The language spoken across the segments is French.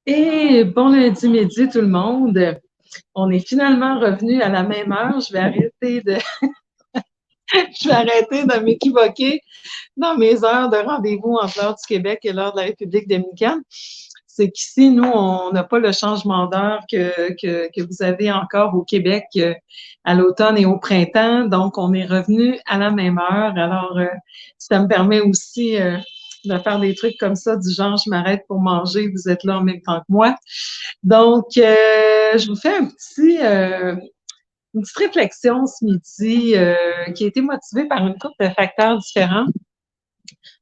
Et bon lundi midi tout le monde. On est finalement revenu à la même heure. Je vais arrêter de m'équivoquer dans mes heures de rendez-vous entre l'heure du Québec et l'heure de la République dominicaine. C'est qu'ici, nous, on n'a pas le changement d'heure que vous avez encore au Québec à l'automne et au printemps. Donc, on est revenu à la même heure. Alors, ça me permet aussi de faire des trucs comme ça, du genre, je m'arrête pour manger, vous êtes là en même temps que moi. Donc, je vous fais une petite réflexion ce midi qui a été motivée par une couple de facteurs différents.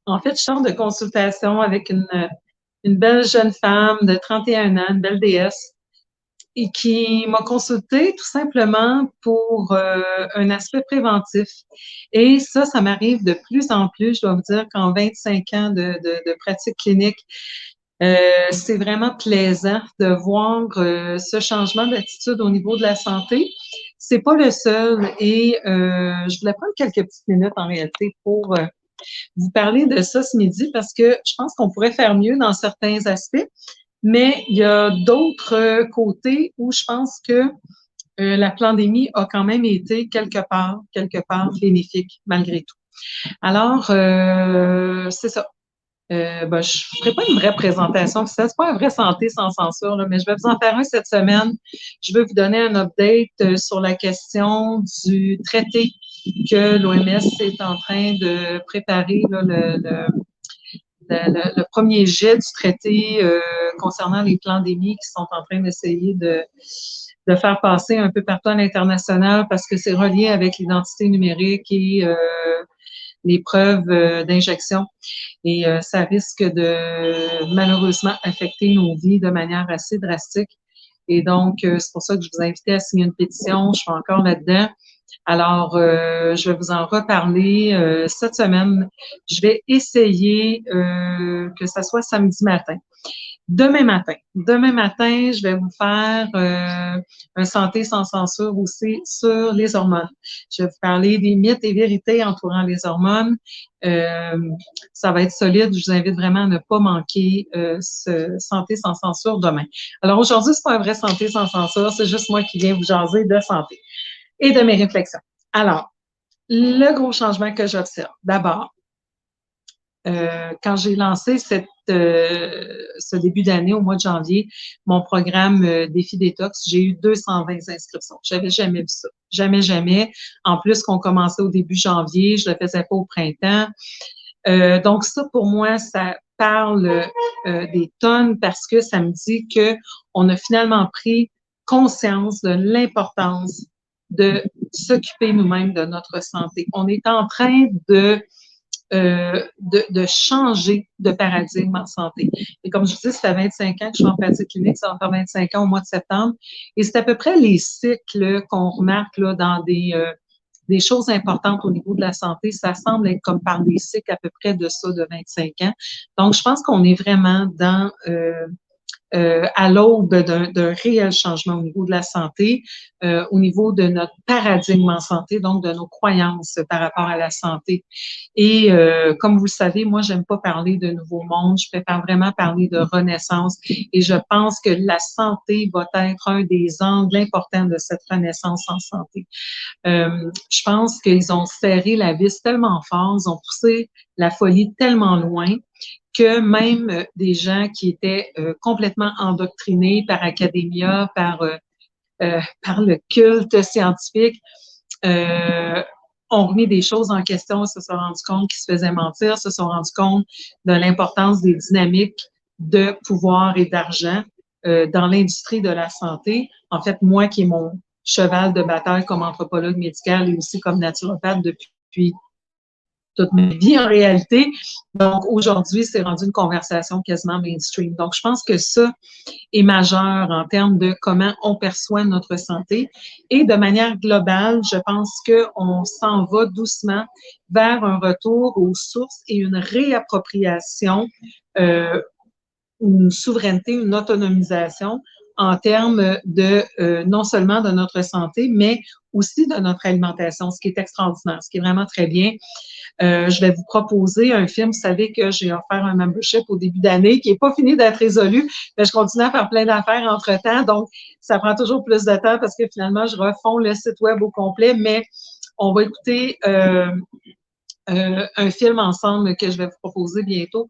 En fait, je sors de consultation avec une belle jeune femme de 31 ans, une belle déesse, et qui m'a consultée tout simplement pour un aspect préventif. Et ça m'arrive de plus en plus. Je dois vous dire qu'en 25 ans de pratique clinique, c'est vraiment plaisant de voir ce changement d'attitude au niveau de la santé. C'est pas le seul et je voulais prendre quelques petites minutes en réalité pour vous parler de ça ce midi parce que je pense qu'on pourrait faire mieux dans certains aspects, mais il y a d'autres côtés où je pense que la pandémie a quand même été quelque part bénéfique malgré tout. Alors, c'est ça. Je ne ferai pas une vraie présentation, c'est pas un vrai santé sans censure, là, mais je vais vous en faire un cette semaine. Je veux vous donner un update sur la question du traité que l'OMS est en train de préparer, là, le premier jet du traité concernant les pandémies qui sont en train d'essayer de faire passer un peu partout à l'international parce que c'est relié avec l'identité numérique et les preuves d'injection. Et ça risque de malheureusement affecter nos vies de manière assez drastique. Et donc, c'est pour ça que je vous ai invité à signer une pétition. Je suis encore là-dedans. Alors, je vais vous en reparler cette semaine. Je vais essayer que ça soit samedi matin. Demain matin, je vais vous faire un santé sans censure aussi sur les hormones. Je vais vous parler des mythes et vérités entourant les hormones. Euh, Ça va être solide. Je vous invite vraiment à ne pas manquer ce santé sans censure demain. Alors aujourd'hui, c'est pas un vrai santé sans censure, c'est juste moi qui viens vous jaser de santé et de mes réflexions. Alors, le gros changement que j'observe, d'abord, quand j'ai lancé ce début d'année, au mois de janvier, mon programme Défi Détox, j'ai eu 220 inscriptions. J'avais jamais vu ça. Jamais, jamais. En plus qu'on commençait au début janvier, je le faisais pas au printemps. Donc ça, pour moi, ça parle des tonnes parce que ça me dit que on a finalement pris conscience de l'importance de s'occuper nous-mêmes de notre santé. On est en train de changer de paradigme en santé. Et comme je vous dis, ça fait 25 ans que je suis en pratique clinique, ça va faire 25 ans au mois de septembre. Et c'est à peu près les cycles qu'on remarque là, dans des choses importantes au niveau de la santé. Ça semble être comme par des cycles à peu près de ça, de 25 ans. Donc, je pense qu'on est vraiment à l'aube d'un réel changement au niveau de la santé, au niveau de notre paradigme en santé, donc de nos croyances par rapport à la santé. Et comme vous le savez, moi, j'aime pas parler de nouveau monde, je préfère vraiment parler de renaissance et je pense que la santé va être un des angles importants de cette renaissance en santé. Je pense qu'ils ont serré la vis tellement fort, ils ont poussé la folie tellement loin que même des gens qui étaient complètement endoctrinés par académia, par le culte scientifique, euh, ont remis des choses en question, se sont rendus compte qu'ils se faisaient mentir, se sont rendus compte de l'importance des dynamiques de pouvoir et d'argent dans l'industrie de la santé. En fait, moi qui est mon cheval de bataille comme anthropologue médical et aussi comme naturopathe depuis toute ma vie en réalité. Donc aujourd'hui, c'est rendu une conversation quasiment mainstream. Donc je pense que ça est majeur en termes de comment on perçoit notre santé. Et de manière globale, je pense qu'on s'en va doucement vers un retour aux sources et une réappropriation, une souveraineté, une autonomisation en termes de non seulement de notre santé, mais aussi de notre alimentation, ce qui est extraordinaire, ce qui est vraiment très bien. Je vais vous proposer un film. Vous savez que j'ai offert un membership au début d'année qui n'est pas fini d'être résolu, mais je continue à faire plein d'affaires entre-temps, donc ça prend toujours plus de temps parce que finalement, je refonds le site web au complet, mais on va écouter un film ensemble que je vais vous proposer bientôt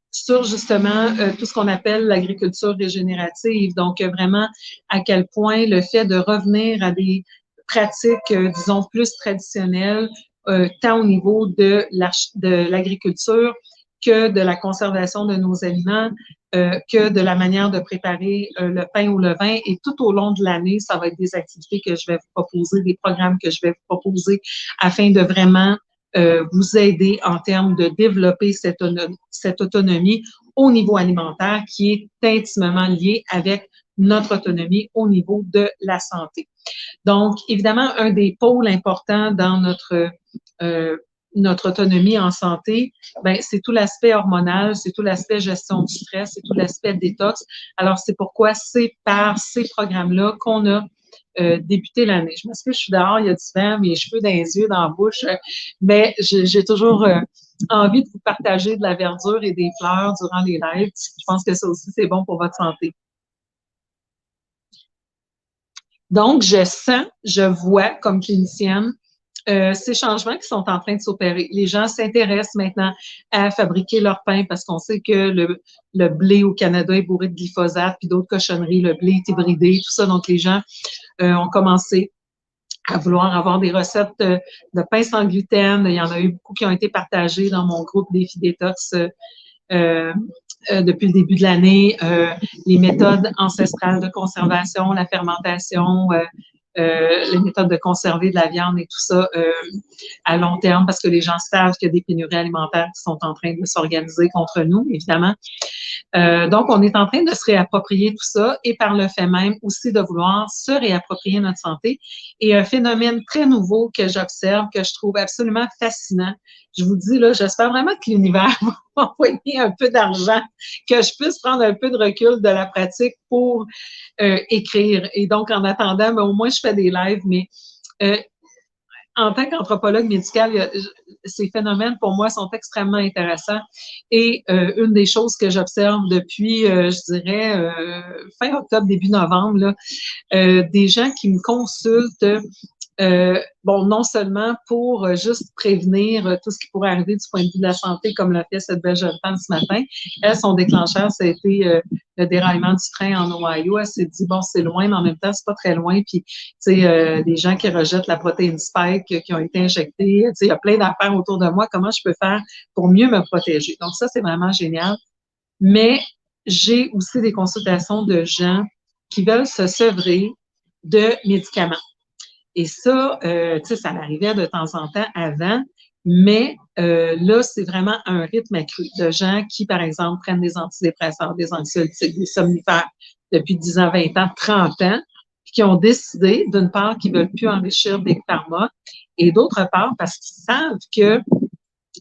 sur justement tout ce qu'on appelle l'agriculture régénérative. Donc, vraiment, à quel point le fait de revenir à des pratiques, disons, plus traditionnelles, tant au niveau de l'agriculture que de la conservation de nos aliments, que de la manière de préparer le pain ou le vin. Et tout au long de l'année, ça va être des activités que je vais vous proposer, des programmes que je vais vous proposer afin de vraiment vous aider en termes de développer cette autonomie au niveau alimentaire qui est intimement liée avec notre autonomie au niveau de la santé. Donc, évidemment, un des pôles importants dans notre autonomie en santé, ben, c'est tout l'aspect hormonal, c'est tout l'aspect gestion du stress, c'est tout l'aspect détox. Alors, c'est pourquoi c'est par ces programmes-là qu'on a débuté l'année. Je m'excuse, je suis dehors, il y a du vent, mes cheveux dans les yeux, dans la bouche, mais j'ai toujours envie de vous partager de la verdure et des fleurs durant les lives. Je pense que ça aussi, c'est bon pour votre santé. Donc, je sens, je vois comme clinicienne ces changements qui sont en train de s'opérer. Les gens s'intéressent maintenant à fabriquer leur pain parce qu'on sait que le blé au Canada est bourré de glyphosate puis d'autres cochonneries. Le blé est hybridé, tout ça. Donc, les gens ont commencé à vouloir avoir des recettes de pain sans gluten. Il y en a eu beaucoup qui ont été partagées dans mon groupe Défi Détox depuis le début de l'année, les méthodes ancestrales de conservation, la fermentation, les méthodes de conserver de la viande et tout ça à long terme parce que les gens savent qu'il y a des pénuries alimentaires qui sont en train de s'organiser contre nous, évidemment. Donc, on est en train de se réapproprier tout ça et par le fait même aussi de vouloir se réapproprier notre santé. Et un phénomène très nouveau que j'observe, que je trouve absolument fascinant, je vous dis, là, j'espère vraiment que l'univers va m'envoyer un peu d'argent, que je puisse prendre un peu de recul de la pratique pour écrire. Et donc, en attendant, ben, au moins, je fais des lives, mais en tant qu'anthropologue médical, ces phénomènes, pour moi, sont extrêmement intéressants. Et une des choses que j'observe depuis, je dirais, fin octobre, début novembre, là, des gens qui me consultent, bon, non seulement pour juste prévenir tout ce qui pourrait arriver du point de vue de la santé, comme l'a fait cette belle jeune femme ce matin. Elle, son déclencheur, ça a été le déraillement du train en Ohio. Elle s'est dit, bon, c'est loin, mais en même temps, c'est pas très loin. Puis, tu sais, des gens qui rejettent la protéine spike qui ont été injectées. Tu sais, il y a plein d'affaires autour de moi. Comment je peux faire pour mieux me protéger? Donc, ça, c'est vraiment génial. Mais j'ai aussi des consultations de gens qui veulent se sevrer de médicaments. Et ça, tu sais, ça m'arrivait de temps en temps avant, mais là, c'est vraiment un rythme accru de gens qui, par exemple, prennent des antidépresseurs, des anxiolytiques, des somnifères depuis 10 ans, 20 ans, 30 ans, puis qui ont décidé, d'une part, qu'ils ne veulent plus enrichir Big Pharma, et d'autre part, parce qu'ils savent que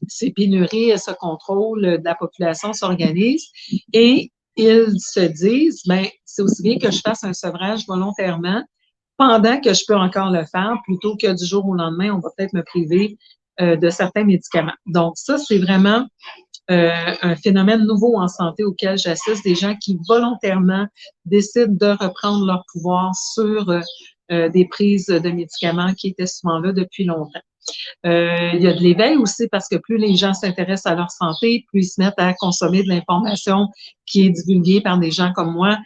ces pénuries et ce contrôle de la population s'organisent et ils se disent, ben, c'est aussi bien que je fasse un sevrage volontairement pendant que je peux encore le faire, plutôt que du jour au lendemain, on va peut-être me priver de certains médicaments. Donc, ça, c'est vraiment un phénomène nouveau en santé auquel j'assiste, des gens qui volontairement décident de reprendre leur pouvoir sur des prises de médicaments qui étaient souvent là depuis longtemps. Il y a de l'éveil aussi parce que plus les gens s'intéressent à leur santé, plus ils se mettent à consommer de l'information qui est divulguée par des gens comme moi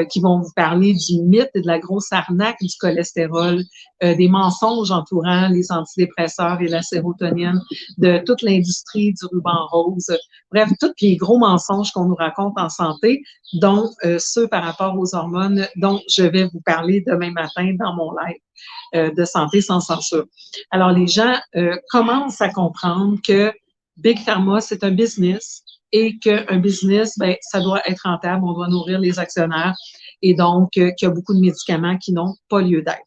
qui vont vous parler du mythe et de la grosse arnaque du cholestérol, des mensonges entourant les antidépresseurs et la sérotonine, de toute l'industrie du ruban rose. Bref, tous les gros mensonges qu'on nous raconte en santé, dont ceux par rapport aux hormones dont je vais vous parler demain matin dans mon live de santé sans censure. Alors, les gens commencent à comprendre que Big Pharma, c'est un business et qu'un business, ben, ça doit être rentable, on doit nourrir les actionnaires et donc qu'il y a beaucoup de médicaments qui n'ont pas lieu d'être.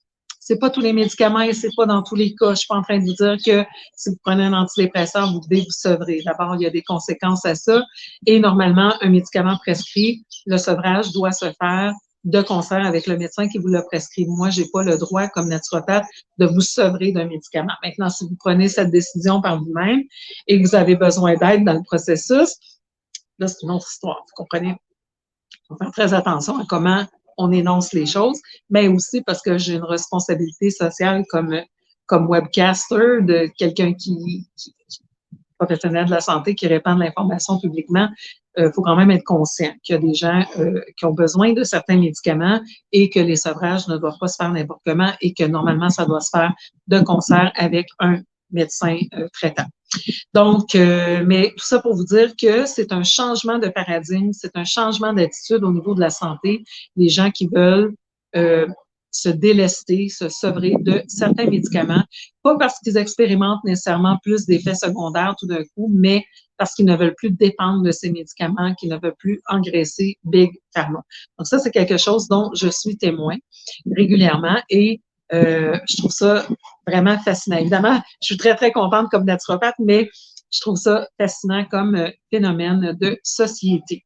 C'est pas tous les médicaments et c'est pas dans tous les cas. Je suis pas en train de vous dire que si vous prenez un antidépresseur, vous devez vous sevrer. D'abord, il y a des conséquences à ça. Et normalement, un médicament prescrit, le sevrage doit se faire de concert avec le médecin qui vous l'a prescrit. Moi, j'ai pas le droit, comme naturopathe, de vous sevrer d'un médicament. Maintenant, si vous prenez cette décision par vous-même et que vous avez besoin d'aide dans le processus, là, c'est une autre histoire. Vous comprenez? Il faut faire très attention à comment on énonce les choses, mais aussi parce que j'ai une responsabilité sociale comme webcaster, de quelqu'un qui professionnel de la santé qui répand de l'information publiquement. Faut quand même être conscient qu'il y a des gens qui ont besoin de certains médicaments et que les sevrages ne doivent pas se faire n'importe comment et que normalement, ça doit se faire de concert avec un médecin traitant. Donc, mais tout ça pour vous dire que c'est un changement de paradigme, c'est un changement d'attitude au niveau de la santé. Les gens qui veulent se délester, se sevrer de certains médicaments, pas parce qu'ils expérimentent nécessairement plus d'effets secondaires tout d'un coup, mais parce qu'ils ne veulent plus dépendre de ces médicaments, qu'ils ne veulent plus engraisser Big Pharma. Donc ça, c'est quelque chose dont je suis témoin régulièrement et je trouve ça vraiment fascinant. Évidemment, je suis très, très contente comme naturopathe, mais je trouve ça fascinant comme phénomène de société.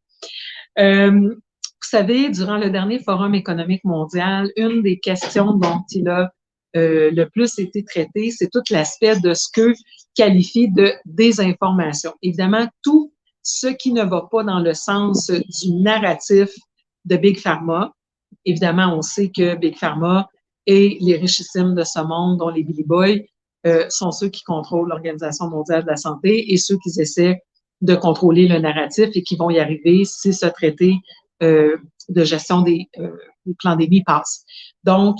Vous savez, durant le dernier Forum économique mondial, une des questions dont il a le plus été traité, c'est tout l'aspect de ce que qualifie de désinformation. Évidemment, tout ce qui ne va pas dans le sens du narratif de Big Pharma. Évidemment, on sait que Big Pharma et les richissimes de ce monde, dont les Billy Boys, sont ceux qui contrôlent l'Organisation mondiale de la santé et ceux qui essaient de contrôler le narratif et qui vont y arriver si ce traité de gestion des pandémies passe. Donc,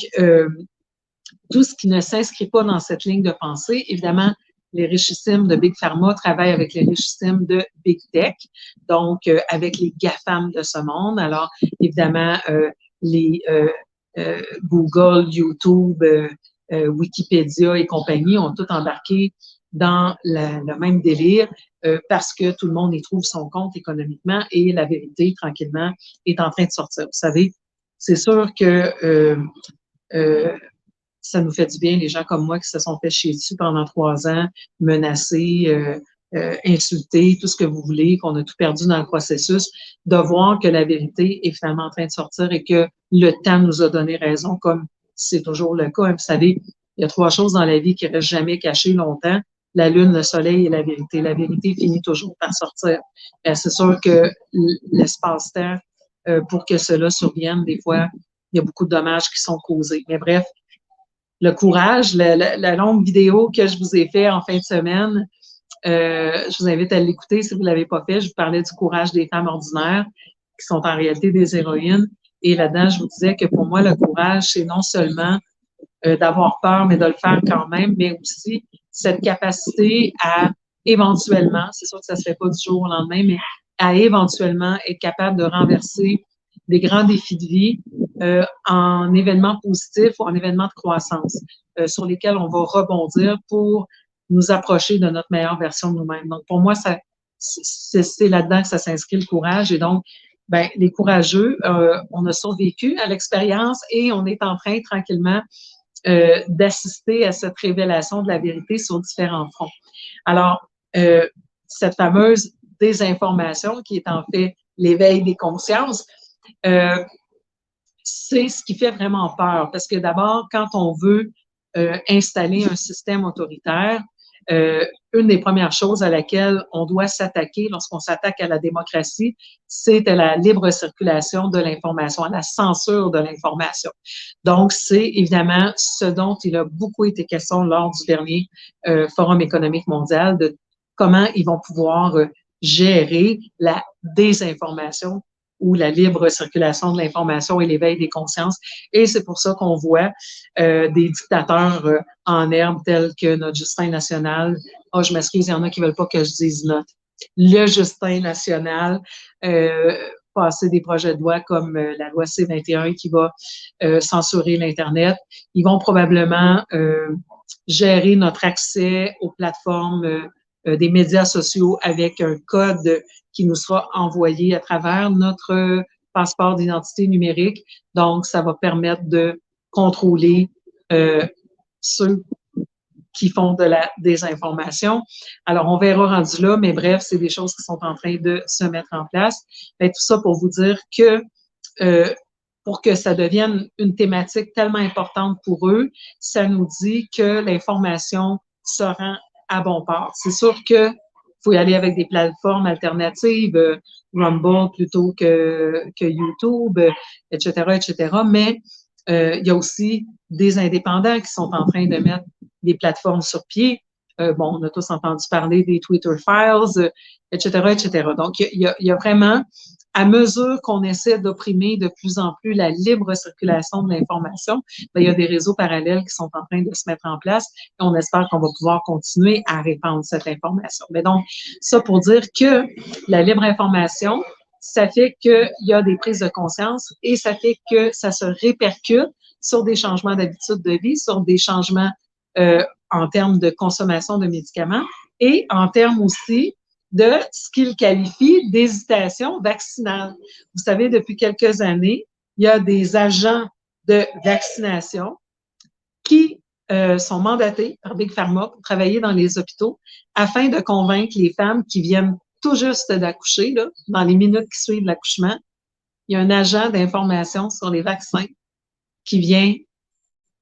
tout ce qui ne s'inscrit pas dans cette ligne de pensée, évidemment, les richissimes de Big Pharma travaillent avec les richissimes de Big Tech, donc avec les GAFAM de ce monde. Alors, évidemment, les Google, YouTube, Wikipédia et compagnie ont tout embarqué dans le même délire parce que tout le monde y trouve son compte économiquement et la vérité, tranquillement, est en train de sortir. Vous savez, c'est sûr que ça nous fait du bien, les gens comme moi qui se sont fait chier dessus pendant 3 ans, menacés, insultés, tout ce que vous voulez, qu'on a tout perdu dans le processus, de voir que la vérité est finalement en train de sortir et que le temps nous a donné raison, comme c'est toujours le cas. Vous savez, il y a 3 choses dans la vie qui restent jamais cachées longtemps: la lune, le soleil et la vérité. La vérité finit toujours par sortir. C'est sûr que l'espace-temps, pour que cela survienne, des fois, il y a beaucoup de dommages qui sont causés. Mais bref, le courage, la longue vidéo que je vous ai fait en fin de semaine, je vous invite à l'écouter si vous ne l'avez pas fait. Je vous parlais du courage des femmes ordinaires qui sont en réalité des héroïnes. Et là-dedans, je vous disais que pour moi, le courage, c'est non seulement d'avoir peur, mais de le faire quand même, mais aussi cette capacité à éventuellement, c'est sûr que ça ne se fait pas du jour au lendemain, mais à éventuellement être capable de renverser des grands défis de vie en événements positifs ou en événements de croissance sur lesquels on va rebondir pour nous approcher de notre meilleure version de nous-mêmes. Donc, pour moi, c'est là-dedans que ça s'inscrit le courage. Et donc, ben, les courageux, on a survécu à l'expérience et on est en train tranquillement d'assister à cette révélation de la vérité sur différents fronts. Alors, cette fameuse désinformation qui est en fait l'éveil des consciences, c'est ce qui fait vraiment peur. Parce que d'abord, quand on veut installer un système autoritaire, une des premières choses à laquelle on doit s'attaquer lorsqu'on s'attaque à la démocratie, c'est à la libre circulation de l'information, à la censure de l'information. Donc, c'est évidemment ce dont il a beaucoup été question lors du dernier Forum économique mondial, de comment ils vont pouvoir gérer la désinformation ou la libre circulation de l'information et l'éveil des consciences. Et c'est pour ça qu'on voit des dictateurs en herbe tels que notre Justin national. Oh, je m'excuse, il y en a qui veulent pas que je dise notre. Le Justin national, passer des projets de loi comme la loi C-21 qui va censurer l'Internet. Ils vont probablement gérer notre accès aux plateformes des médias sociaux avec un code qui nous sera envoyé à travers notre passeport d'identité numérique. Donc, ça va permettre de contrôler ceux qui font de la désinformation. Alors, on verra rendu là, mais bref, c'est des choses qui sont en train de se mettre en place. Et tout ça pour vous dire que pour que ça devienne une thématique tellement importante pour eux, ça nous dit que l'information se rend à bon port. C'est sûr que faut y aller avec des plateformes alternatives, Rumble plutôt que YouTube, etc., etc. Mais il y a aussi des indépendants qui sont en train de mettre des plateformes sur pied. Bon, on a tous entendu parler des Twitter Files, etc., etc. Donc, il y a vraiment, à mesure qu'on essaie d'opprimer de plus en plus la libre circulation de l'information, ben, il y a des réseaux parallèles qui sont en train de se mettre en place et on espère qu'on va pouvoir continuer à répandre cette information. Mais donc, ça pour dire que la libre information, ça fait qu'il y a des prises de conscience et ça fait que ça se répercute sur des changements d'habitude de vie, sur des changements en termes de consommation de médicaments et en termes aussi de ce qu'ils qualifient d'hésitation vaccinale. Vous savez, depuis quelques années, il y a des agents de vaccination qui sont mandatés par Big Pharma pour travailler dans les hôpitaux afin de convaincre les femmes qui viennent tout juste d'accoucher, là, dans les minutes qui suivent l'accouchement. Il y a un agent d'information sur les vaccins qui vient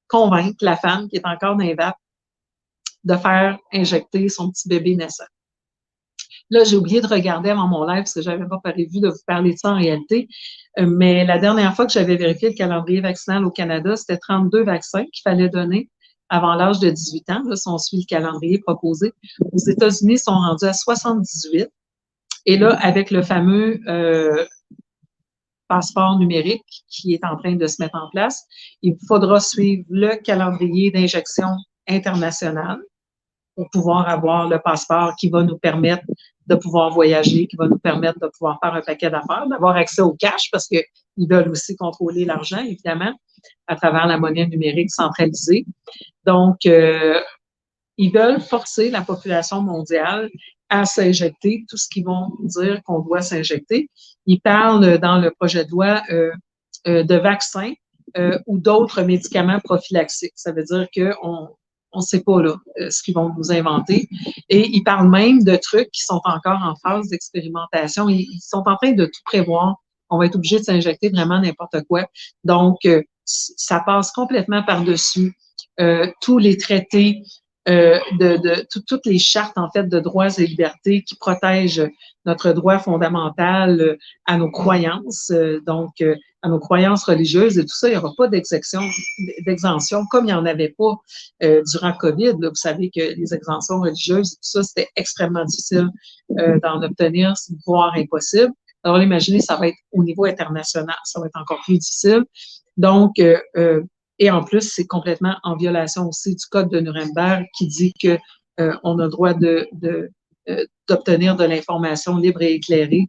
convaincre la femme qui est encore dans les vapes de faire injecter son petit bébé naissant. Là, j'ai oublié de regarder avant mon live parce que j'avais pas prévu de vous parler de ça en réalité. Mais la dernière fois que j'avais vérifié le calendrier vaccinal au Canada, c'était 32 vaccins qu'il fallait donner avant l'âge de 18 ans, là, si on suit le calendrier proposé. Aux États-Unis, ils sont rendus à 78. Et là, avec le fameux passeport numérique qui est en train de se mettre en place, il faudra suivre le calendrier d'injection international pour pouvoir avoir le passeport qui va nous permettre de pouvoir voyager, qui va nous permettre de pouvoir faire un paquet d'affaires, d'avoir accès au cash parce qu'ils veulent aussi contrôler l'argent, évidemment, à travers la monnaie numérique centralisée. Donc, ils veulent forcer la population mondiale à s'injecter tout ce qu'ils vont dire qu'on doit s'injecter. Ils parlent dans le projet de loi de vaccins ou d'autres médicaments prophylaxiques. Ça veut dire qu'on on ne sait pas là, ce qu'ils vont nous inventer. Et ils parlent même de trucs qui sont encore en phase d'expérimentation. Ils sont en train de tout prévoir. On va être obligé de s'injecter vraiment n'importe quoi. Donc, ça passe complètement par-dessus tous les traités toutes les chartes, en fait, de droits et libertés qui protègent notre droit fondamental à nos croyances, à nos croyances religieuses et tout ça. Il n'y aura pas d'exemption, comme il n'y en avait pas durant COVID. Là, vous savez que les exemptions religieuses, tout ça, c'était extrêmement difficile d'en obtenir, voire impossible. Alors, imaginez, ça va être au niveau international, ça va être encore plus difficile. Donc, et en plus, c'est complètement en violation aussi du Code de Nuremberg qui dit que on a le droit d'obtenir de l'information libre et éclairée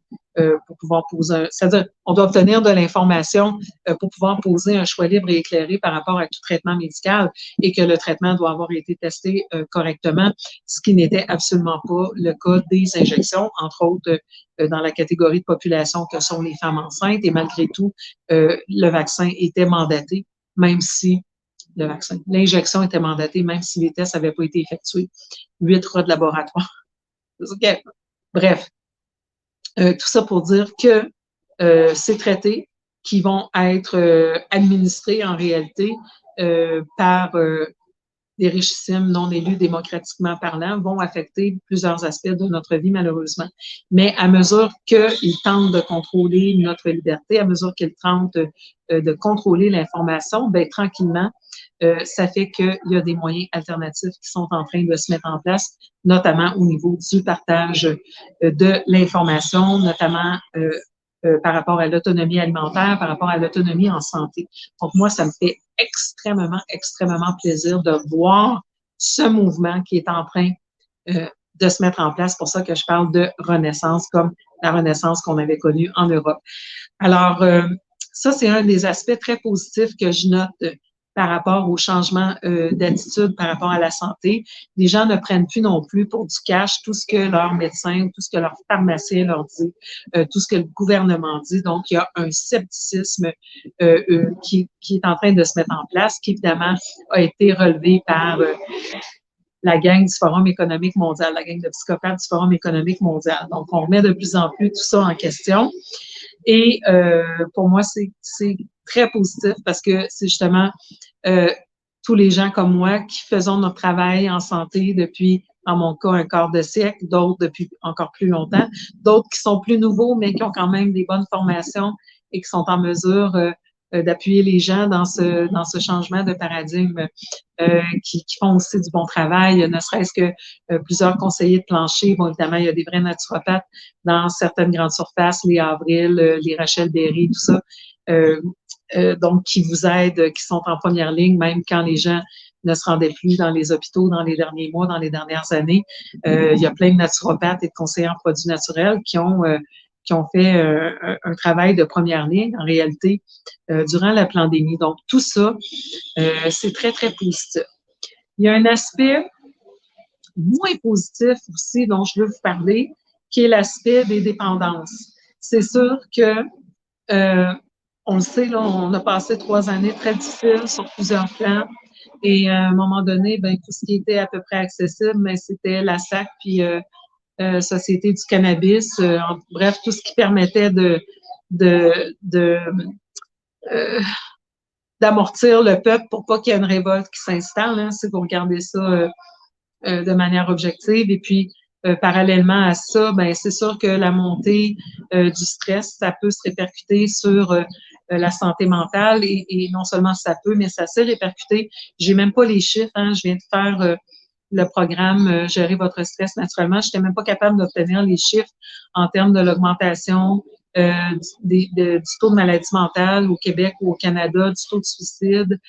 pour pouvoir poser c'est-à-dire, on doit obtenir de l'information pour pouvoir poser un choix libre et éclairé par rapport à tout traitement médical et que le traitement doit avoir été testé correctement, ce qui n'était absolument pas le cas des injections, entre autres dans la catégorie de population que sont les femmes enceintes. Et malgré tout, le vaccin était mandaté, même si l'injection était mandatée, même si les tests n'avaient pas été effectués. 8 rats de laboratoire. Okay. Bref, tout ça pour dire que ces traités qui vont être administrés en réalité par des richissimes non élus démocratiquement parlant vont affecter plusieurs aspects de notre vie, malheureusement. Mais à mesure qu'ils tentent de contrôler notre liberté, à mesure qu'ils tentent de contrôler l'information, ben tranquillement, ça fait qu'il y a des moyens alternatifs qui sont en train de se mettre en place, notamment au niveau du partage de l'information, notamment par rapport à l'autonomie alimentaire, par rapport à l'autonomie en santé. Donc, moi, ça me fait extrêmement, extrêmement plaisir de voir ce mouvement qui est en train de se mettre en place. C'est pour ça que je parle de renaissance, comme la renaissance qu'on avait connue en Europe. Alors, ça, c'est un des aspects très positifs que je note par rapport au changement d'attitude par rapport à la santé. Les gens ne prennent plus non plus pour du cash tout ce que leur médecin, tout ce que leur pharmacien leur dit, tout ce que le gouvernement dit. Donc, il y a un scepticisme qui est en train de se mettre en place, qui évidemment a été relevé par la gang du Forum économique mondial, la gang de psychopathes du Forum économique mondial. Donc, on remet de plus en plus tout ça en question. Et pour moi, c'est très positif parce que c'est justement tous les gens comme moi qui faisons notre travail en santé depuis, en mon cas, un quart de siècle, d'autres depuis encore plus longtemps, d'autres qui sont plus nouveaux, mais qui ont quand même des bonnes formations et qui sont en mesure d'appuyer les gens dans ce changement de paradigme, qui font aussi du bon travail, ne serait-ce que plusieurs conseillers de plancher. Bon, évidemment, il y a des vrais naturopathes dans certaines grandes surfaces, les Avril, les Rachel Berry, tout ça, donc qui vous aident, qui sont en première ligne, même quand les gens ne se rendaient plus dans les hôpitaux dans les derniers mois, dans les dernières années. Il y a plein de naturopathes et de conseillers en produits naturels qui ont fait un travail de première ligne, en réalité, durant la pandémie. Donc, tout ça, c'est très, très positif. Il y a un aspect moins positif aussi dont je veux vous parler, qui est l'aspect des dépendances. C'est sûr que, on le sait, là, on a passé 3 années très difficiles sur plusieurs plans. Et à un moment donné, ben, tout ce qui était à peu près accessible, mais c'était la SAC puis Société du cannabis. Bref, tout ce qui permettait d'amortir le peuple pour pas qu'il y ait une révolte qui s'installe, hein, si vous regardez ça de manière objective. Et puis, parallèlement à ça, ben c'est sûr que la montée du stress, ça peut se répercuter sur la santé mentale et non seulement ça peut, mais ça s'est répercuté. J'ai même pas les chiffres, hein, je viens de faire le programme Gérer votre stress naturellement. Je n'étais même pas capable d'obtenir les chiffres en termes de l'augmentation du taux de maladie mentale au Québec ou au Canada, du taux de suicide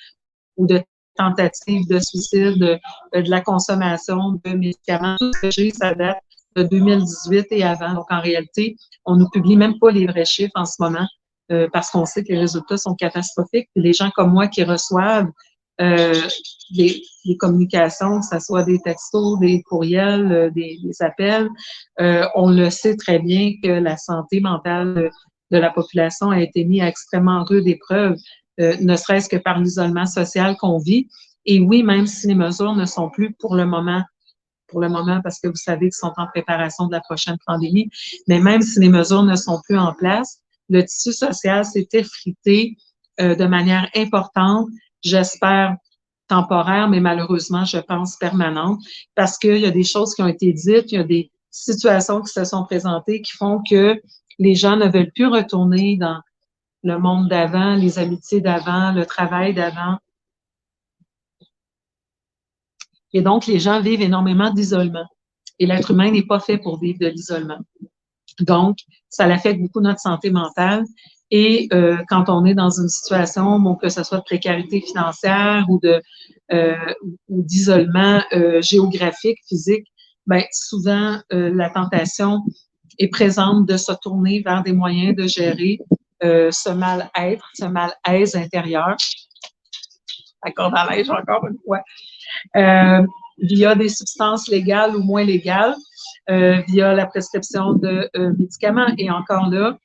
ou de tentatives de suicide, de la consommation de médicaments. Tout ce que j'ai, ça date de 2018 et avant. Donc, en réalité, on ne publie même pas les vrais chiffres en ce moment parce qu'on sait que les résultats sont catastrophiques. Puis les gens comme moi qui reçoivent des communications, que ce soit des textos, des courriels, des appels, on le sait très bien que la santé mentale de la population a été mise à extrêmement rude épreuve, ne serait-ce que par l'isolement social qu'on vit. Et oui, même si les mesures ne sont plus pour le moment, parce que vous savez qu'ils sont en préparation de la prochaine pandémie, mais même si les mesures ne sont plus en place, le tissu social s'est effrité de manière importante, j'espère temporaire, mais malheureusement, je pense permanente, parce qu'il y a des choses qui ont été dites, il y a des situations qui se sont présentées qui font que les gens ne veulent plus retourner dans le monde d'avant, les amitiés d'avant, le travail d'avant. Et donc, les gens vivent énormément d'isolement. Et l'être humain n'est pas fait pour vivre de l'isolement. Donc, ça affecte beaucoup notre santé mentale. Et quand on est dans une situation, bon, que ce soit de précarité financière ou d'isolement géographique, physique, ben souvent la tentation est présente de se tourner vers des moyens de gérer ce mal-être, ce mal-aise intérieur. Accord à l'aise encore une fois. Via des substances légales ou moins légales, via la prescription de médicaments. Et encore là,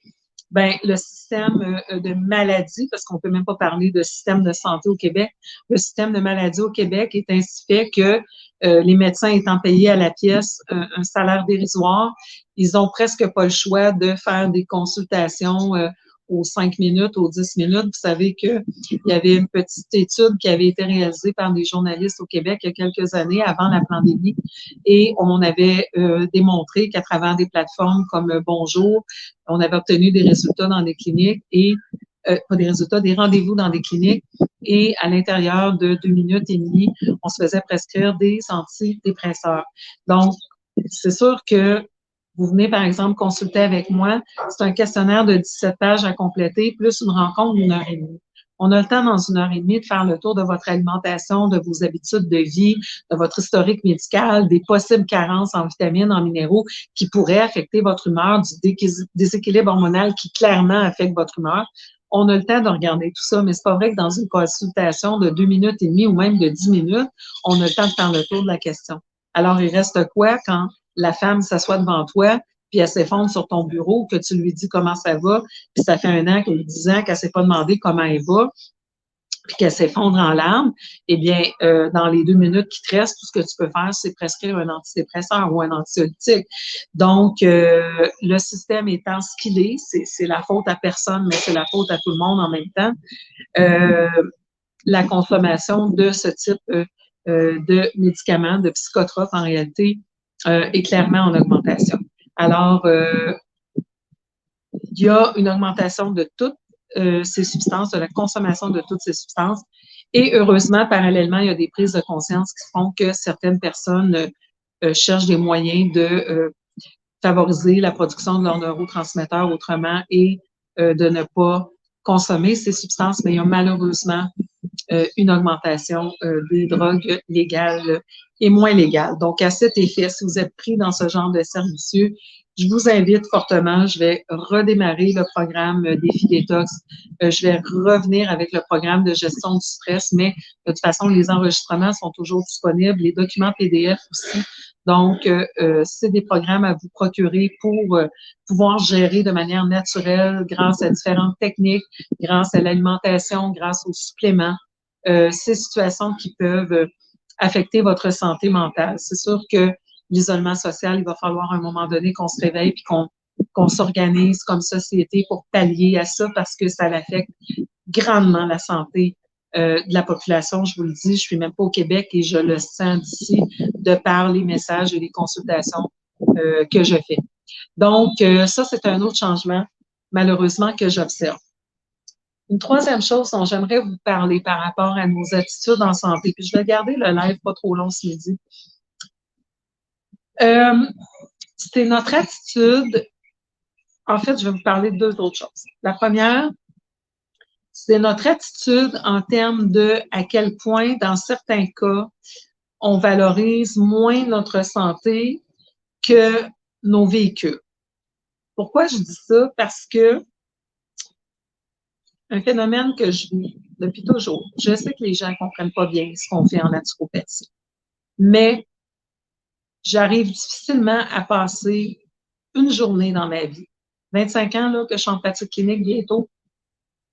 ben, le système de maladie, parce qu'on peut même pas parler de système de santé au Québec, le système de maladie au Québec est ainsi fait que les médecins étant payés à la pièce un salaire dérisoire, ils ont presque pas le choix de faire des consultations aux 5 minutes, aux 10 minutes. Vous savez qu'il y avait une petite étude qui avait été réalisée par des journalistes au Québec il y a quelques années avant la pandémie et on avait démontré qu'à travers des plateformes comme Bonjour, on avait obtenu des résultats dans des cliniques et pas des résultats, des rendez-vous dans des cliniques et à l'intérieur de 2 minutes et demie, on se faisait prescrire des antidépresseurs. Donc, c'est sûr que vous venez, par exemple, consulter avec moi. C'est un questionnaire de 17 pages à compléter, plus une rencontre d'une heure et demie. On a le temps dans une heure et demie de faire le tour de votre alimentation, de vos habitudes de vie, de votre historique médical, des possibles carences en vitamines, en minéraux qui pourraient affecter votre humeur, du déséquilibre hormonal qui clairement affecte votre humeur. on a le temps de regarder tout ça, mais c'est pas vrai que dans une consultation de 2 minutes et demie ou même de 10 minutes, on a le temps de faire le tour de la question. Alors, il reste quoi quand la femme s'assoit devant toi, puis elle s'effondre sur ton bureau, que tu lui dis comment ça va, puis ça fait 1 an, 10 ans qu'elle s'est pas demandé comment elle va, puis qu'elle s'effondre en larmes, eh bien, dans les 2 minutes qui te restent, tout ce que tu peux faire, c'est prescrire un antidépresseur ou un anxiolytique. Donc, le système étant ce qu'il est, c'est la faute à personne, mais c'est la faute à tout le monde en même temps. La consommation de ce type de médicaments, de psychotropes, en réalité, est clairement en augmentation. Alors, il y a une augmentation de toutes ces substances, de la consommation de toutes ces substances. Et heureusement, parallèlement, il y a des prises de conscience qui font que certaines personnes cherchent des moyens de favoriser la production de leurs neurotransmetteurs autrement et de ne pas consommer ces substances. Mais il y a malheureusement une augmentation des drogues légales et moins légales. Donc, à cet effet, si vous êtes pris dans ce genre de cercle vicieux, je vous invite fortement, je vais redémarrer le programme Défi Détox. Je vais revenir avec le programme de gestion du stress, mais de toute façon, les enregistrements sont toujours disponibles, les documents PDF aussi. Donc, c'est des programmes à vous procurer pour pouvoir gérer de manière naturelle grâce à différentes techniques, grâce à l'alimentation, grâce aux suppléments, ces situations qui peuvent affecter votre santé mentale. C'est sûr que l'isolement social, il va falloir à un moment donné qu'on se réveille puis qu'on s'organise comme société pour pallier à ça parce que ça affecte grandement la santé de la population. Je vous le dis, je suis même pas au Québec et je le sens d'ici de par les messages et les consultations que je fais. Donc, ça, c'est un autre changement, malheureusement, que j'observe. Une troisième chose dont j'aimerais vous parler par rapport à nos attitudes en santé, puis je vais garder le live pas trop long ce midi. C'est notre attitude. En fait, je vais vous parler de 2 autres choses. La première, c'est notre attitude en termes de à quel point, dans certains cas, on valorise moins notre santé que nos véhicules. Pourquoi je dis ça? Parce que un phénomène que je vis depuis toujours, je sais que les gens ne comprennent pas bien ce qu'on fait en naturopathie, mais j'arrive difficilement à passer une journée dans ma vie. 25 ans là, que je suis en pratique clinique bientôt,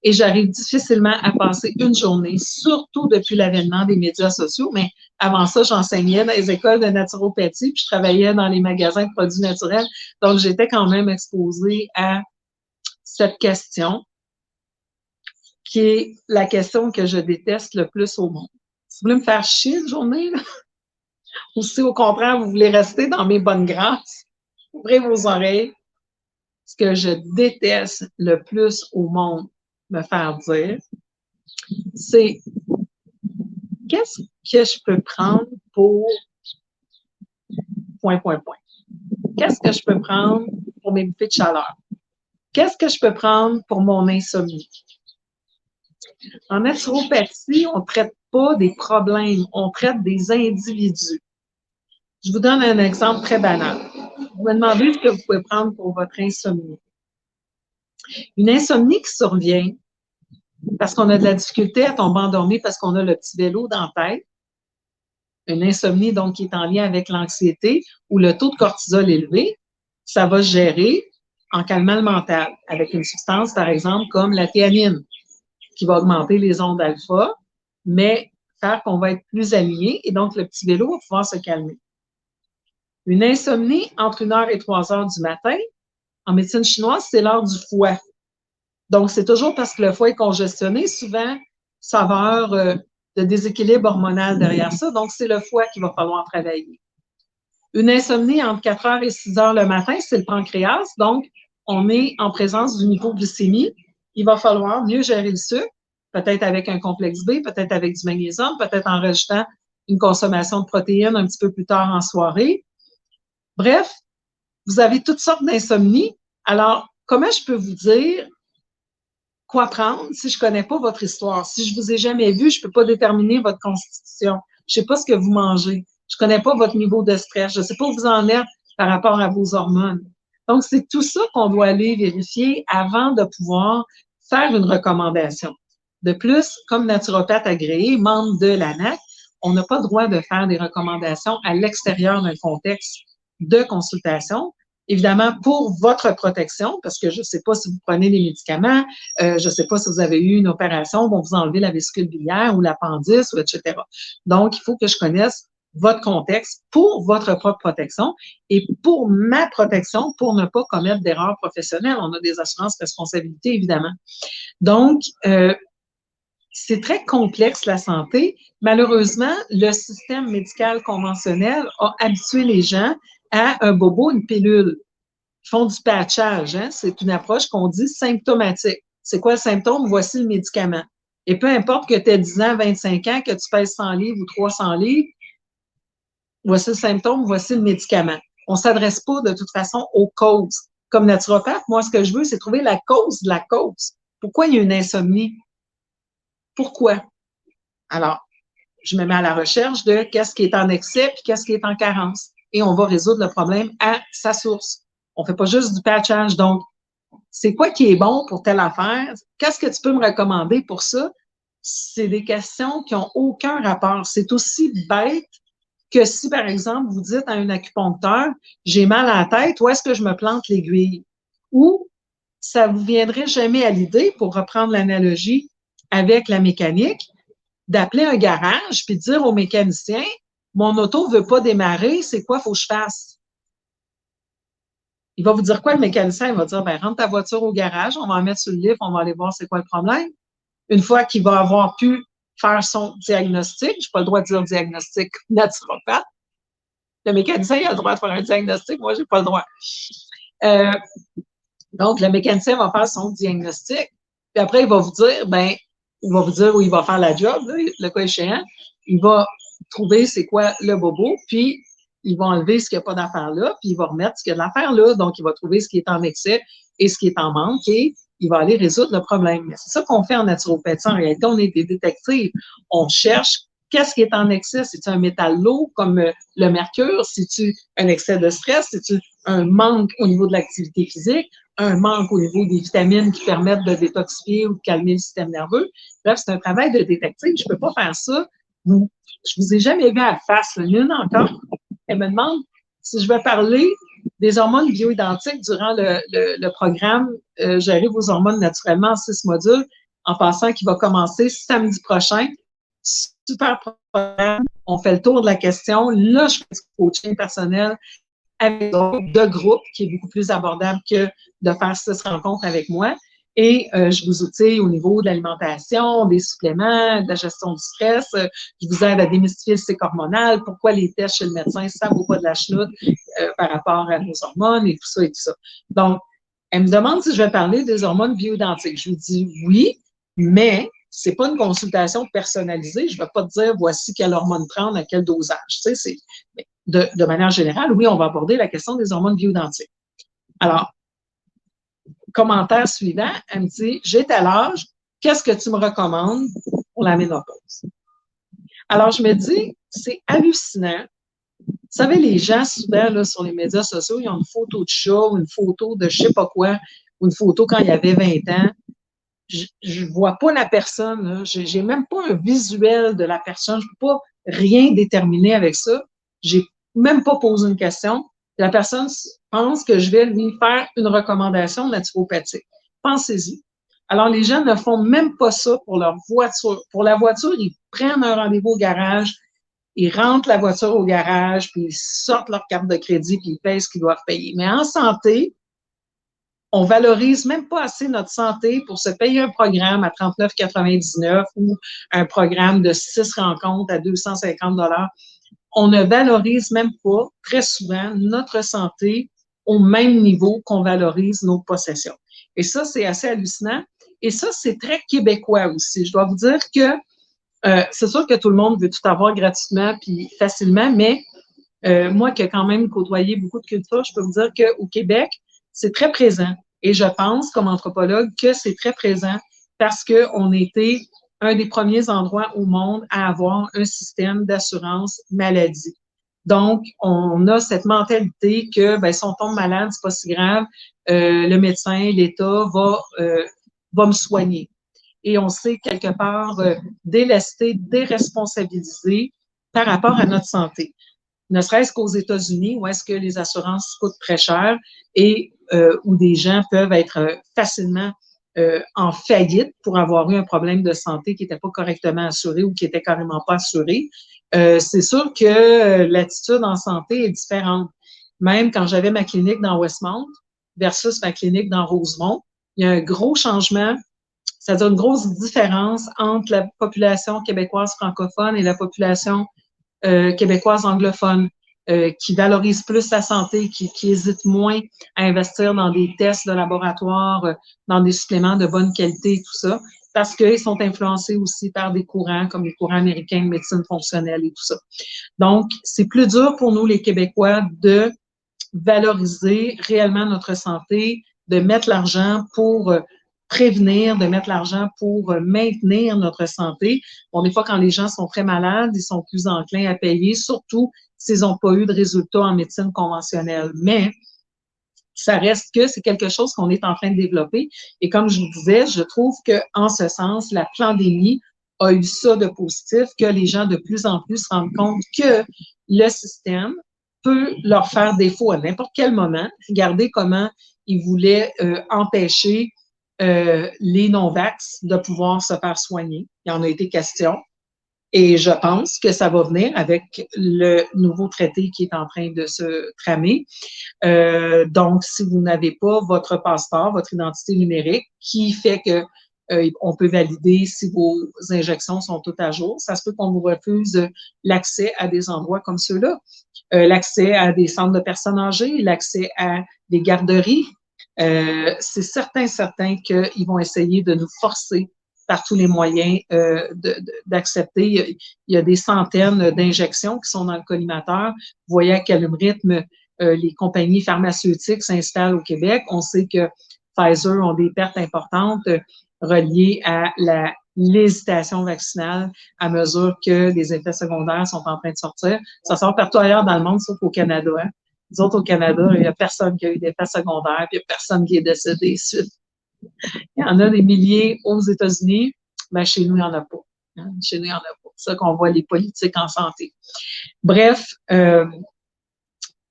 et j'arrive difficilement à passer une journée, surtout depuis l'avènement des médias sociaux, mais avant ça, j'enseignais dans les écoles de naturopathie, puis je travaillais dans les magasins de produits naturels, donc j'étais quand même exposée à cette question, qui est la question que je déteste le plus au monde. Si vous voulez me faire chier une journée, là, ou si au contraire, vous voulez rester dans mes bonnes grâces, ouvrez vos oreilles. Ce que je déteste le plus au monde me faire dire, c'est qu'est-ce que je peux prendre pour point. Qu'est-ce que je peux prendre pour mes bouffées de chaleur? Qu'est-ce que je peux prendre pour mon insomnie? En naturopathie, on ne traite pas des problèmes, on traite des individus. Je vous donne un exemple très banal. Vous me demandez ce que vous pouvez prendre pour votre insomnie. Une insomnie qui survient parce qu'on a de la difficulté à tomber endormi parce qu'on a le petit vélo dans la tête. Une insomnie, donc, qui est en lien avec l'anxiété ou le taux de cortisol élevé, ça va se gérer en calmant le mental avec une substance, par exemple, comme la théanine, qui va augmenter les ondes alpha, mais faire qu'on va être plus aligné et donc le petit vélo va pouvoir se calmer. Une insomnie entre 1h et 3h du matin, en médecine chinoise, c'est l'heure du foie. Donc, c'est toujours parce que le foie est congestionné, souvent, saveur de déséquilibre hormonal derrière ça. Donc, c'est le foie qu'il va falloir travailler. Une insomnie entre 4h et 6h le matin, c'est le pancréas. Donc, on est en présence d'une hypoglycémie. Il va falloir mieux gérer le sucre, peut-être avec un complexe B, peut-être avec du magnésium, peut-être en rajoutant une consommation de protéines un petit peu plus tard en soirée. Bref, vous avez toutes sortes d'insomnies. Alors, comment je peux vous dire quoi prendre si je connais pas votre histoire? Si je vous ai jamais vu, je peux pas déterminer votre constitution. Je sais pas ce que vous mangez. Je connais pas votre niveau de stress. Je sais pas où vous en êtes par rapport à vos hormones. Donc, c'est tout ça qu'on doit aller vérifier avant de pouvoir faire une recommandation. De plus, comme naturopathe agréé, membre de l'ANAC, on n'a pas le droit de faire des recommandations à l'extérieur d'un contexte de consultation. Évidemment, pour votre protection, parce que je ne sais pas si vous prenez des médicaments, je ne sais pas si vous avez eu une opération, vont vous enlever la vésicule biliaire ou l'appendice, ou etc. Donc, il faut que je connaisse votre contexte pour votre propre protection et pour ma protection, pour ne pas commettre d'erreurs professionnelles. On a des assurances responsabilité, évidemment. Donc, c'est très complexe, la santé. Malheureusement, le système médical conventionnel a habitué les gens à un bobo, une pilule. Ils font du patchage. Hein? C'est une approche qu'on dit symptomatique. C'est quoi le symptôme? Voici le médicament. Et peu importe que tu aies 10 ans, 25 ans, que tu pèses 100 livres ou 300 livres, voici le symptôme, voici le médicament. On ne s'adresse pas de toute façon aux causes. Comme naturopathe, moi, ce que je veux, c'est trouver la cause de la cause. Pourquoi il y a une insomnie? Pourquoi? Alors, je me mets à la recherche de qu'est-ce qui est en excès puis qu'est-ce qui est en carence. Et on va résoudre le problème à sa source. On ne fait pas juste du patchage. Donc, c'est quoi qui est bon pour telle affaire? Qu'est-ce que tu peux me recommander pour ça? C'est des questions qui n'ont aucun rapport. C'est aussi bête que si, par exemple, vous dites à un acupuncteur, j'ai mal à la tête, où est-ce que je me plante l'aiguille? Ou ça vous viendrait jamais à l'idée, pour reprendre l'analogie avec la mécanique, d'appeler un garage puis de dire au mécanicien, mon auto ne veut pas démarrer, c'est quoi faut que je fasse? Il va vous dire quoi, le mécanicien? Il va dire, ben, rentre ta voiture au garage, on va en mettre sur le livre, on va aller voir c'est quoi le problème. Une fois qu'il va avoir pu faire son diagnostic, je n'ai pas le droit de dire diagnostic naturopathe, le mécanicien il a le droit de faire un diagnostic, moi, je n'ai pas le droit. Donc, le mécanicien va faire son diagnostic, puis après, il va vous dire, ben, il va vous dire où il va faire la job, là, le cas échéant. Il va trouver c'est quoi le bobo, puis il va enlever ce qu'il n'y a pas d'affaire là, puis il va remettre ce qu'il y a de l'affaire là. Donc, il va trouver ce qui est en excès et ce qui est en manque et il va aller résoudre le problème. Mais c'est ça qu'on fait en naturopathie. En réalité, on est des détectives. On cherche qu'est-ce qui est en excès. C'est-tu un métal lourd comme le mercure? C'est-tu un excès de stress? C'est-tu un manque au niveau de l'activité physique? Un manque au niveau des vitamines qui permettent de détoxifier ou de calmer le système nerveux? Bref, c'est un travail de détective. Je ne peux pas faire ça. Je ne vous ai jamais vu à la face, l'une encore. Elle me demande si je vais parler des hormones bioidentiques durant le programme Gérer vos hormones naturellement en 6 modules, en passant qui va commencer samedi prochain. Super programme. On fait le tour de la question. Là, je fais du coaching personnel avec de groupe qui est beaucoup plus abordable que de faire 6 rencontres avec moi. Et je vous outille au niveau de l'alimentation, des suppléments, de la gestion du stress. Je vous aide à démystifier le cycle hormonal, pourquoi les tests chez le médecin, ça ne vaut pas de la chenoute par rapport à nos hormones et tout ça et tout ça. Donc, elle me demande si je vais parler des hormones bioidentiques. Je lui dis oui, mais c'est pas une consultation personnalisée. Je ne vais pas te dire voici quelle hormone prendre, à quel dosage. Tu sais, c'est de manière générale, oui, on va aborder la question des hormones bioidentiques. Alors, commentaire suivant, elle me dit, j'ai tel âge, qu'est-ce que tu me recommandes pour la ménopause? Alors, je me dis, c'est hallucinant. Vous savez, les gens, souvent, là, sur les médias sociaux, ils ont une photo de chat ou une photo de je sais pas quoi, ou une photo quand il y avait 20 ans. Je ne vois pas la personne. Je n'ai même pas un visuel de la personne. Je ne peux pas rien déterminer avec ça. Je n'ai même pas posé une question. La personne pense que je vais lui faire une recommandation naturopathique. Pensez-y. Alors, les gens ne font même pas ça pour leur voiture. Pour la voiture, ils prennent un rendez-vous au garage, ils rentrent la voiture au garage, puis ils sortent leur carte de crédit, puis ils payent ce qu'ils doivent payer. Mais en santé, on valorise même pas assez notre santé pour se payer un programme à 39,99 ou un programme de 6 rencontres à 250 $. On ne valorise même pas, très souvent, notre santé au même niveau qu'on valorise nos possessions. Et ça, c'est assez hallucinant. Et ça, c'est très québécois aussi. Je dois vous dire que c'est sûr que tout le monde veut tout avoir gratuitement puis facilement, mais moi qui ai quand même côtoyé beaucoup de cultures, je peux vous dire qu'au Québec, c'est très présent. Et je pense, comme anthropologue, que c'est très présent parce qu'on était un des premiers endroits au monde à avoir un système d'assurance maladie. Donc, on a cette mentalité que ben, si on tombe malade, c'est pas si grave. Le médecin, l'État va va me soigner. Et on s'est quelque part délesté, déresponsabilisé par rapport à notre santé. Ne serait-ce qu'aux États-Unis, où est-ce que les assurances coûtent très cher et où des gens peuvent être facilement en faillite pour avoir eu un problème de santé qui n'était pas correctement assuré ou qui n'était carrément pas assuré. C'est sûr que l'attitude en santé est différente. Même quand j'avais ma clinique dans Westmount versus ma clinique dans Rosemont, il y a un gros changement, c'est-à-dire une grosse différence entre la population québécoise francophone et la population québécoise anglophone, qui valorise plus la santé, qui hésite moins à investir dans des tests de laboratoire, dans des suppléments de bonne qualité et tout ça, parce qu'ils sont influencés aussi par des courants comme les courants américains de médecine fonctionnelle et tout ça. Donc, c'est plus dur pour nous, les Québécois, de valoriser réellement notre santé, de mettre l'argent pour prévenir, de mettre l'argent pour maintenir notre santé. Bon, des fois, quand les gens sont très malades, ils sont plus enclins à payer, surtout s'ils n'ont pas eu de résultats en médecine conventionnelle. Mais ça reste que c'est quelque chose qu'on est en train de développer. Et comme je vous disais, je trouve qu'en ce sens, la pandémie a eu ça de positif, que les gens de plus en plus se rendent compte que le système peut leur faire défaut à n'importe quel moment. Regardez comment ils voulaient empêcher les non-vax de pouvoir se faire soigner. Il y en a été question. Et je pense que ça va venir avec le nouveau traité qui est en train de se tramer. Donc, si vous n'avez pas votre passeport, votre identité numérique, qui fait que on peut valider si vos injections sont toutes à jour, ça se peut qu'on vous refuse l'accès à des endroits comme ceux-là, l'accès à des centres de personnes âgées, l'accès à des garderies. C'est certain qu'ils vont essayer de nous forcer par tous les moyens d'accepter. Il y a des centaines d'injections qui sont dans le collimateur. Vous voyez à quel rythme les compagnies pharmaceutiques s'installent au Québec. On sait que Pfizer ont des pertes importantes reliées à l'hésitation vaccinale à mesure que les effets secondaires sont en train de sortir. Ça sort partout ailleurs dans le monde, sauf au Canada. Hein. Nous autres, au Canada, il n'y a personne qui a eu d'effets secondaires, puis il n'y a personne qui est décédé suite. Il y en a des milliers aux États-Unis, mais chez nous, il n'y en a pas. Hein? Chez nous, il n'y en a pas. C'est ça qu'on voit les politiques en santé. Bref,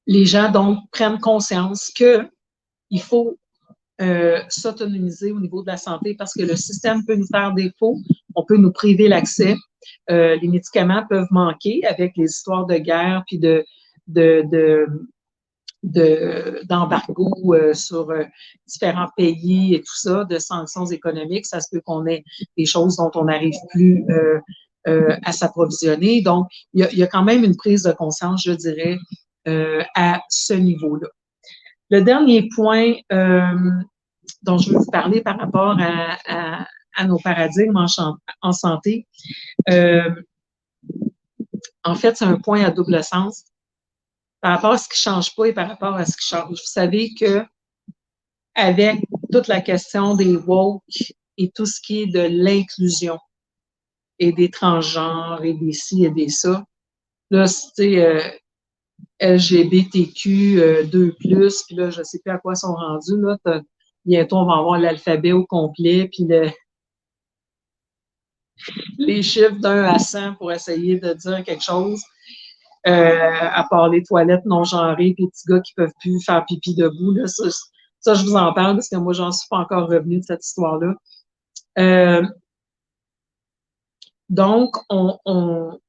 les gens, donc, prennent conscience qu'il faut s'autonomiser au niveau de la santé parce que le système peut nous faire défaut, on peut nous priver l'accès. Les médicaments peuvent manquer avec les histoires de guerre puis d'embargo sur différents pays et tout ça, de sanctions économiques. Ça se peut qu'on ait des choses dont on n'arrive plus à s'approvisionner. Donc, il y a quand même une prise de conscience, je dirais, à ce niveau-là. Le dernier point dont je veux vous parler par rapport à nos paradigmes en santé, en fait, c'est un point à double sens par rapport à ce qui ne change pas et par rapport à ce qui change. Vous savez que avec toute la question des woke et tout ce qui est de l'inclusion et des transgenres et des ci et des ça, là, c'est LGBTQ 2+, puis là, je ne sais plus à quoi ils sont rendus, là, bientôt, on va avoir l'alphabet au complet, puis les chiffres d'1 à 100 pour essayer de dire quelque chose, à part les toilettes non genrées, puis les petits gars qui ne peuvent plus faire pipi debout. Là, ça, je vous en parle parce que moi, j'en suis pas encore revenue de cette histoire-là. Donc, on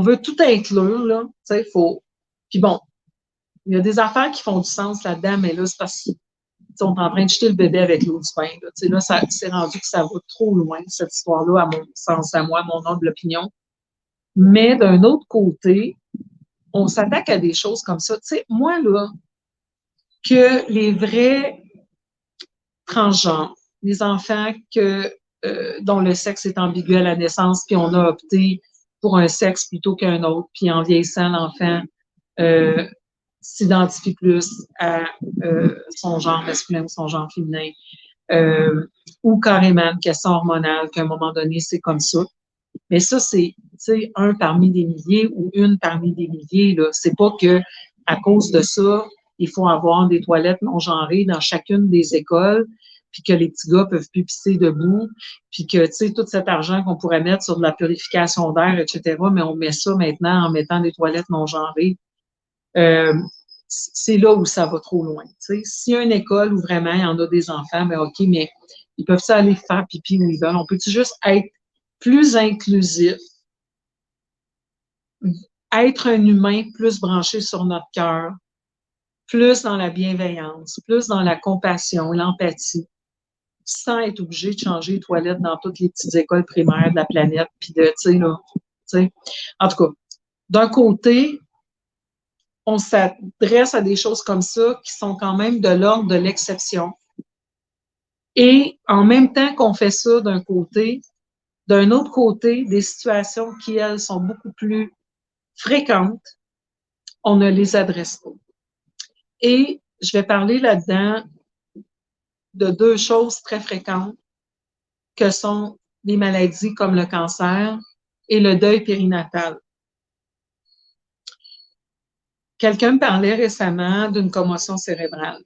veut tout inclure, là. Tu sais, faut. Puis bon, il y a des affaires qui font du sens là-dedans, mais là, c'est parce qu'ils sont en train de jeter le bébé avec l'eau du bain. Là, tu sais, là c'est rendu que ça va trop loin, cette histoire-là, à mon sens, à moi, à mon humble opinion. Mais d'un autre côté, on s'attaque à des choses comme ça. Tu sais, moi, là, que les vrais transgenres, les enfants dont le sexe est ambigu à la naissance, puis on a opté pour un sexe plutôt qu'un autre, puis en vieillissant, l'enfant s'identifie plus à son genre masculin ou son genre féminin, ou carrément une question hormonale, qu'à un moment donné, c'est comme ça. Mais ça, c'est un parmi des milliers ou une parmi des milliers. Là. C'est pas que à cause de ça, il faut avoir des toilettes non genrées dans chacune des écoles, puis que les petits gars peuvent plus pisser debout, puis que, tu sais, tout cet argent qu'on pourrait mettre sur de la purification d'air, etc., mais on met ça maintenant en mettant des toilettes non genrées. C'est là où ça va trop loin. Tu sais. S'il y a une école où vraiment il y en a des enfants, ben OK, mais ils peuvent-ils aller faire pipi où ils veulent? On peut-tu juste être plus inclusif, être un humain plus branché sur notre cœur, plus dans la bienveillance, plus dans la compassion, l'empathie, sans être obligé de changer les toilettes dans toutes les petites écoles primaires de la planète, puis de, tu sais, là, tu sais. En tout cas, d'un côté, on s'adresse à des choses comme ça qui sont quand même de l'ordre de l'exception. Et en même temps qu'on fait ça d'un côté, d'un autre côté, des situations qui, elles, sont beaucoup plus fréquentes, on ne les adresse pas. Et je vais parler là-dedans de deux choses très fréquentes que sont les maladies comme le cancer et le deuil périnatal. Quelqu'un me parlait récemment d'une commotion cérébrale.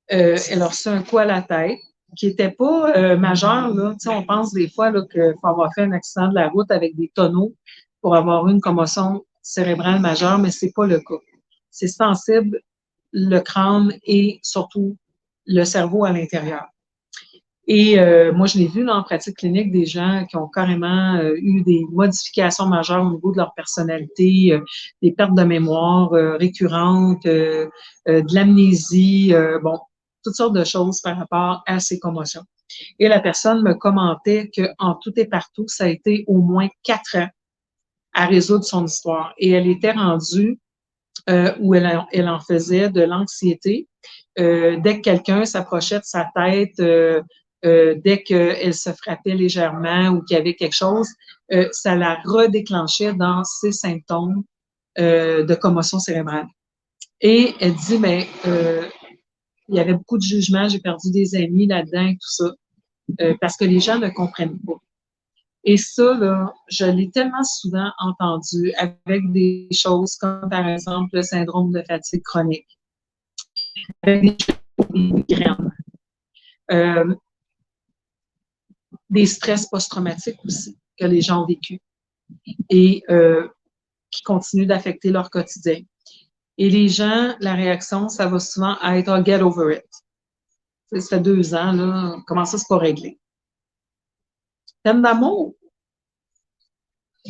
Elle a reçu un coup à la tête qui n'était pas majeur. Là. Tu sais, on pense des fois qu'il faut avoir fait un accident de la route avec des tonneaux pour avoir eu une commotion cérébrale majeure, mais ce n'est pas le cas. C'est sensible, le crâne et surtout le cerveau à l'intérieur. Et moi, je l'ai vu là, en pratique clinique, des gens qui ont carrément eu des modifications majeures au niveau de leur personnalité, des pertes de mémoire récurrentes, de l'amnésie, bon, toutes sortes de choses par rapport à ces commotions. Et la personne me commentait qu'en tout et partout, ça a été au moins 4 ans à résoudre son histoire. Et elle était rendue où elle en faisait de l'anxiété. Dès que quelqu'un s'approchait de sa tête, dès qu'elle se frappait légèrement ou qu'il y avait quelque chose, ça la redéclenchait dans ses symptômes de commotion cérébrale. Et elle dit, mais il y avait beaucoup de jugements, j'ai perdu des amis là-dedans et tout ça, parce que les gens ne comprennent pas. Et ça, là, je l'ai tellement souvent entendu avec des choses comme, par exemple, le syndrome de fatigue chronique, avec des migraines, des stress post-traumatiques aussi que les gens ont vécu et qui continuent d'affecter leur quotidien. Et les gens, la réaction, ça va souvent être oh, « get over it ». Ça fait 2 ans, là, comment ça, c'est pas réglé? Thème d'amour,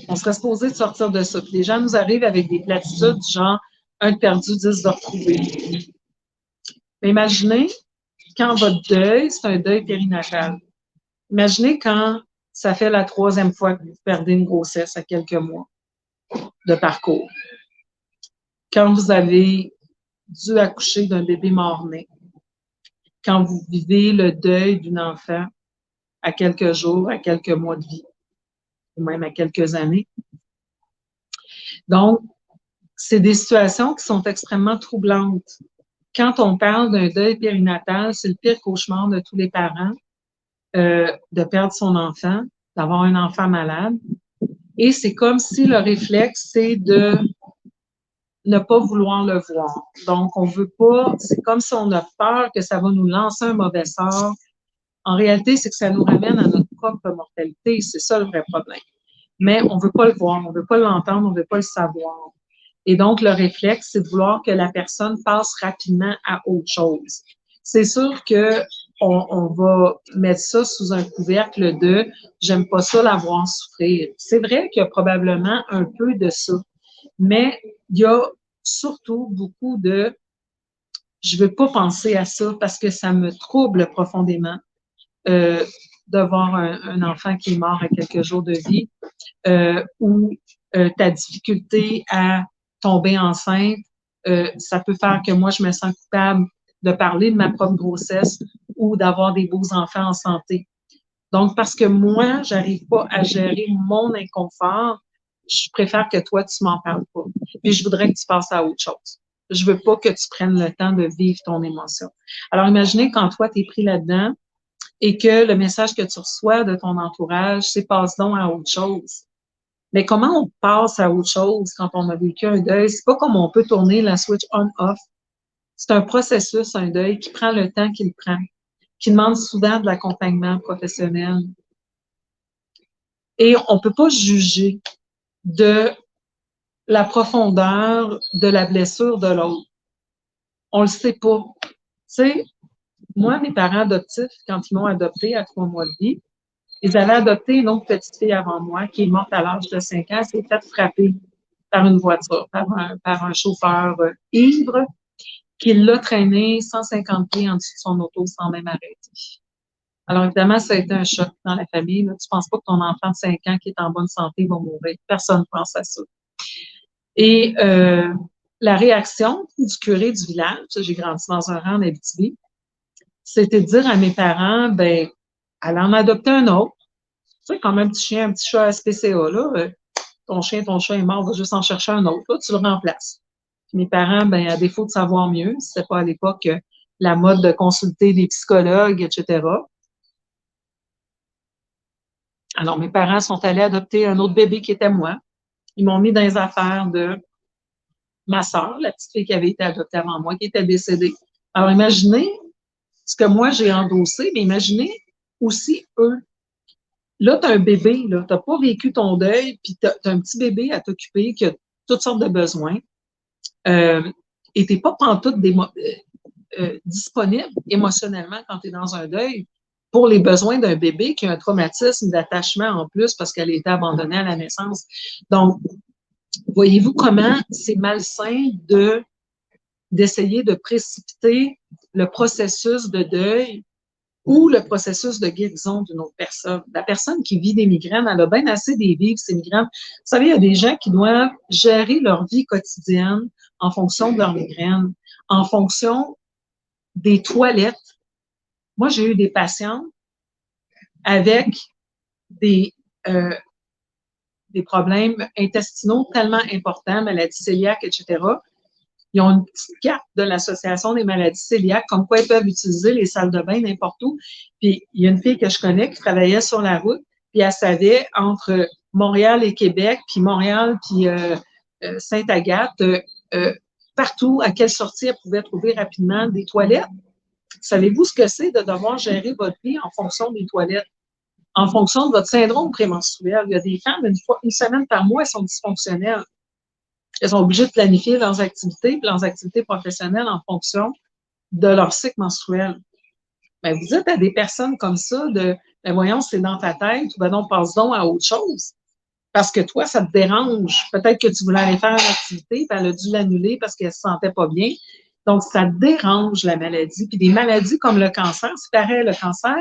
on serait supposé de sortir de ça. Puis les gens nous arrivent avec des platitudes du genre un de perdu, 10 de retrouvé. Mais imaginez quand votre deuil, c'est un deuil périnatal. Imaginez quand ça fait la 3e fois que vous perdez une grossesse à quelques mois de parcours. Quand vous avez dû accoucher d'un bébé mort-né. Quand vous vivez le deuil d'une enfant à quelques jours, à quelques mois de vie, ou même à quelques années. Donc, c'est des situations qui sont extrêmement troublantes. Quand on parle d'un deuil périnatal, c'est le pire cauchemar de tous les parents, de perdre son enfant, d'avoir un enfant malade. Et c'est comme si le réflexe, c'est de ne pas vouloir le voir. Donc, on veut pas, c'est comme si on a peur que ça va nous lancer un mauvais sort. En réalité, c'est que ça nous ramène à notre propre mortalité. C'est ça le vrai problème. Mais on veut pas le voir, on veut pas l'entendre, on veut pas le savoir. Et donc, le réflexe, c'est de vouloir que la personne passe rapidement à autre chose. C'est sûr que on va mettre ça sous un couvercle de « j'aime pas ça la voir souffrir ». C'est vrai qu'il y a probablement un peu de ça, mais il y a surtout beaucoup de « je veux pas penser à ça parce que ça me trouble profondément de voir un enfant qui est mort à quelques jours de vie ou ta difficulté à tomber enceinte, ça peut faire que moi, je me sens coupable de parler de ma propre grossesse ou d'avoir des beaux enfants en santé. Donc, parce que moi, j'arrive pas à gérer mon inconfort, je préfère que toi, tu m'en parles pas. Puis, je voudrais que tu passes à autre chose. Je veux pas que tu prennes le temps de vivre ton émotion. Alors, imaginez quand toi, tu es pris là-dedans et que le message que tu reçois de ton entourage, c'est passe donc à autre chose. Mais comment on passe à autre chose quand on a vécu un deuil? C'est pas comme on peut tourner la switch on-off. C'est un processus, un deuil, qui prend le temps qu'il prend. qui demandent souvent de l'accompagnement professionnel. Et on ne peut pas juger de la profondeur de la blessure de l'autre. On le sait pas. Tu sais, moi, mes parents adoptifs, quand ils m'ont adopté à 3 mois de vie, ils avaient adopté une autre petite fille avant moi qui est morte à l'âge de 5 ans. Elle s'est faite frapper par une voiture, par un chauffeur ivre qui l'a traînée 150 pieds en dessous de son auto sans même arrêter. Alors, évidemment, ça a été un choc dans la famille. Là. Tu ne penses pas que ton enfant de 5 ans qui est en bonne santé va mourir. Personne ne pense à ça. Et la réaction du curé du village, j'ai grandi dans un rang en Abitibi, c'était de dire à mes parents, ben, elle en a adopté un autre. Tu sais, comme un petit chien, un petit chat SPCA, là, ton chien, ton chat est mort, on va juste en chercher un autre, là, tu le remplaces. Puis mes parents, ben, à défaut de savoir mieux, c'était pas à l'époque la mode de consulter des psychologues, etc. Alors, mes parents sont allés adopter un autre bébé qui était moi. Ils m'ont mis dans les affaires de ma sœur, la petite fille qui avait été adoptée avant moi, qui était décédée. Alors, imaginez ce que moi j'ai endossé, mais imaginez aussi eux. Là, tu as un bébé, là, tu n'as pas vécu ton deuil, puis tu as un petit bébé à t'occuper qui a toutes sortes de besoins. Et tu n'es pas pantoute disponible émotionnellement quand tu es dans un deuil pour les besoins d'un bébé qui a un traumatisme d'attachement en plus parce qu'elle a été abandonnée à la naissance. Donc, voyez-vous comment c'est malsain d'essayer de précipiter le processus de deuil ou le processus de guérison d'une autre personne. La personne qui vit des migraines, elle a bien assez des vivre, ces migraines. Vous savez, il y a des gens qui doivent gérer leur vie quotidienne en fonction de leurs migraines, en fonction des toilettes. Moi, j'ai eu des patients avec des, euh, des problèmes intestinaux tellement importants, maladies cœliaques, etc. Ils ont une petite carte de l'Association des maladies cœliaques, comme quoi ils peuvent utiliser les salles de bain n'importe où. Puis, il y a une fille que je connais qui travaillait sur la route, puis elle savait entre Montréal et Québec, puis Montréal, puis Sainte-Agathe, partout, à quelle sortie elle pouvait trouver rapidement des toilettes. Savez-vous ce que c'est de devoir gérer votre vie en fonction des toilettes? En fonction de votre syndrome prémenstruel. Il y a des femmes, une semaine par mois, elles sont dysfonctionnelles. Elles sont obligées de planifier leurs activités professionnelles en fonction de leur cycle menstruel. Ben, vous dites à des personnes comme ça ben, voyons, c'est dans ta tête, ou ben non, passe donc à autre chose. Parce que toi, ça te dérange. Peut-être que tu voulais aller faire une activité, puis elle a dû l'annuler parce qu'elle se sentait pas bien. Donc, ça dérange la maladie. Puis des maladies comme le cancer, c'est pareil, le cancer,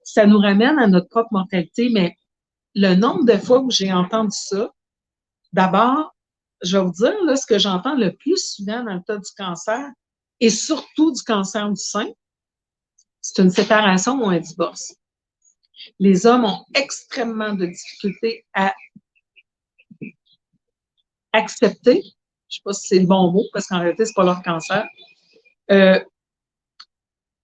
ça nous ramène à notre propre mortalité, mais le nombre de fois où j'ai entendu ça, d'abord, je vais vous dire, là, ce que j'entends le plus souvent dans le cas du cancer, et surtout du cancer du sein, c'est une séparation ou un divorce. Les hommes ont extrêmement de difficultés à accepter, je ne sais pas si c'est le bon mot, parce qu'en réalité, ce n'est pas leur cancer,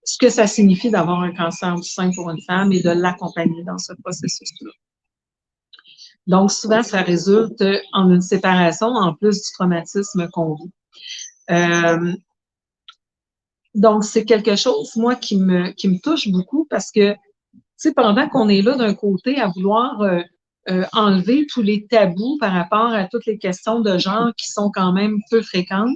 ce que ça signifie d'avoir un cancer du sein pour une femme et de l'accompagner dans ce processus-là. Donc, souvent, ça résulte en une séparation, en plus du traumatisme qu'on vit. Donc, c'est quelque chose, moi, qui me touche beaucoup parce que, tu sais, pendant qu'on est là d'un côté à vouloir enlever tous les tabous par rapport à toutes les questions de genre qui sont quand même peu fréquentes,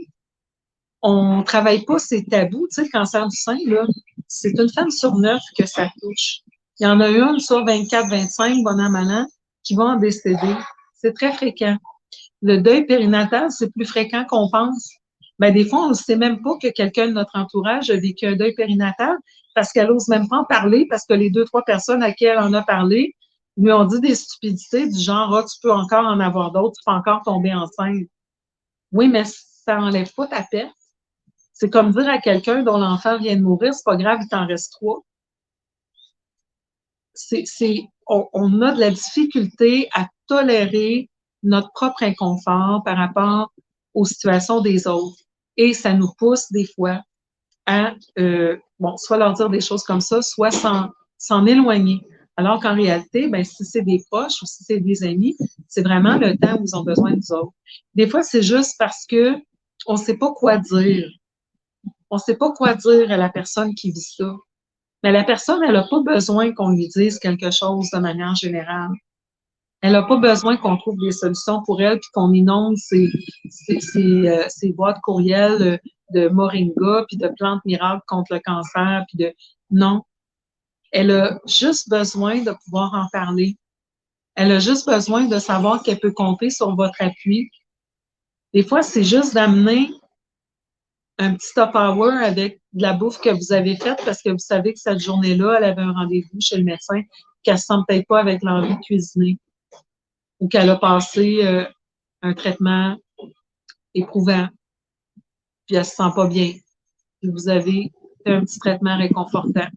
on ne travaille pas ces tabous. Tu sais, le cancer du sein, là, c'est une femme sur 9 que ça touche. Il y en a une sur 24-25, bon an, mal an, qui va en décéder. C'est très fréquent. Le deuil périnatal, c'est plus fréquent qu'on pense. Ben, des fois, on ne sait même pas que quelqu'un de notre entourage a vécu un deuil périnatal parce qu'elle n'ose même pas en parler parce que les 2-3 personnes à qui elle en a parlé lui ont dit des stupidités du genre, ah, tu peux encore en avoir d'autres, tu peux encore tomber enceinte. Oui, mais ça n'enlève pas ta perte. C'est comme dire à quelqu'un dont l'enfant vient de mourir, c'est pas grave, il t'en reste 3. On a de la difficulté à tolérer notre propre inconfort par rapport aux situations des autres. Et ça nous pousse des fois à, soit leur dire des choses comme ça, soit s'en éloigner. Alors qu'en réalité, ben, si c'est des proches ou si c'est des amis, c'est vraiment le temps où ils ont besoin de nous autres. Des fois, c'est juste parce que on ne sait pas quoi dire. On ne sait pas quoi dire à la personne qui vit ça. Mais la personne, elle n'a pas besoin qu'on lui dise quelque chose de manière générale. Elle n'a pas besoin qu'on trouve des solutions pour elle puis qu'on inonde ses boîtes courriels de moringa puis de plantes miracles contre le cancer puis de non. Elle a juste besoin de pouvoir en parler. Elle a juste besoin de savoir qu'elle peut compter sur votre appui. Des fois, c'est juste d'amener un petit Tupperware avec de la bouffe que vous avez faite parce que vous savez que cette journée-là, elle avait un rendez-vous chez le médecin, qu'elle ne se sent peut-être pas avec l'envie de cuisiner ou qu'elle a passé un traitement éprouvant, puis elle ne se sent pas bien. Puis vous avez fait un petit traitement réconfortant.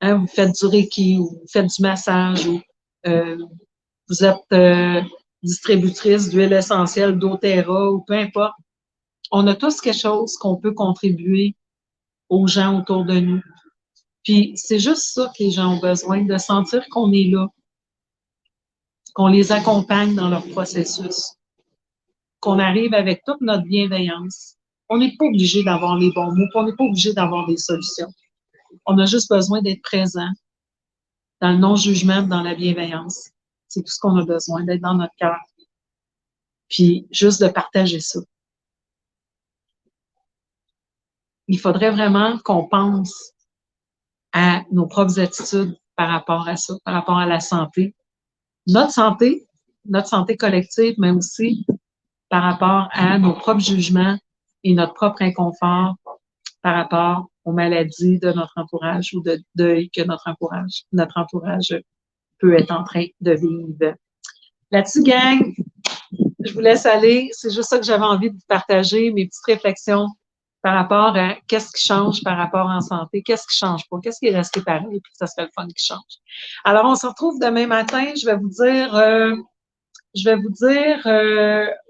Hein, vous faites du Reiki ou vous faites du massage ou euh, vous êtes distributrice d'huile essentielle, d'oTerra ou peu importe. On a tous quelque chose qu'on peut contribuer aux gens autour de nous. Puis c'est juste ça que les gens ont besoin, de sentir qu'on est là, qu'on les accompagne dans leur processus, qu'on arrive avec toute notre bienveillance. On n'est pas obligé d'avoir les bons mots, on n'est pas obligé d'avoir des solutions. On a juste besoin d'être présent dans le non-jugement, dans la bienveillance. C'est tout ce qu'on a besoin, d'être dans notre cœur. Puis juste de partager ça. Il faudrait vraiment qu'on pense à nos propres attitudes par rapport à ça, par rapport à la santé. Notre santé collective, mais aussi par rapport à nos propres jugements et notre propre inconfort par rapport aux maladies de notre entourage ou de deuil que notre entourage peut être en train de vivre. Là-dessus, gang, je vous laisse aller. C'est juste ça que j'avais envie de vous partager, mes petites réflexions par rapport à qu'est-ce qui change par rapport en santé, qu'est-ce qui change pas, qu'est-ce qui est resté pareil, puis ça serait le fun qui change. Alors, on se retrouve demain matin. Je vais vous dire,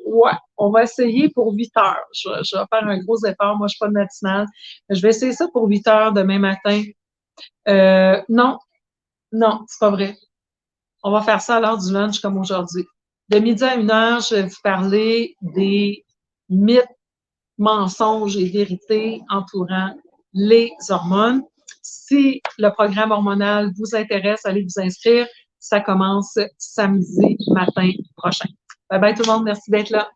ouais, on va essayer pour 8 heures. Je vais faire un gros effort. Moi, je suis pas de matinale. Je vais essayer ça pour 8 heures demain matin. Non, c'est pas vrai. On va faire ça à l'heure du lunch comme aujourd'hui. De midi à 1 heure, je vais vous parler des mythes, mensonges et vérités entourant les hormones. Si le programme hormonal vous intéresse, allez vous inscrire. Ça commence samedi matin prochain. Bye bye tout le monde, merci d'être là.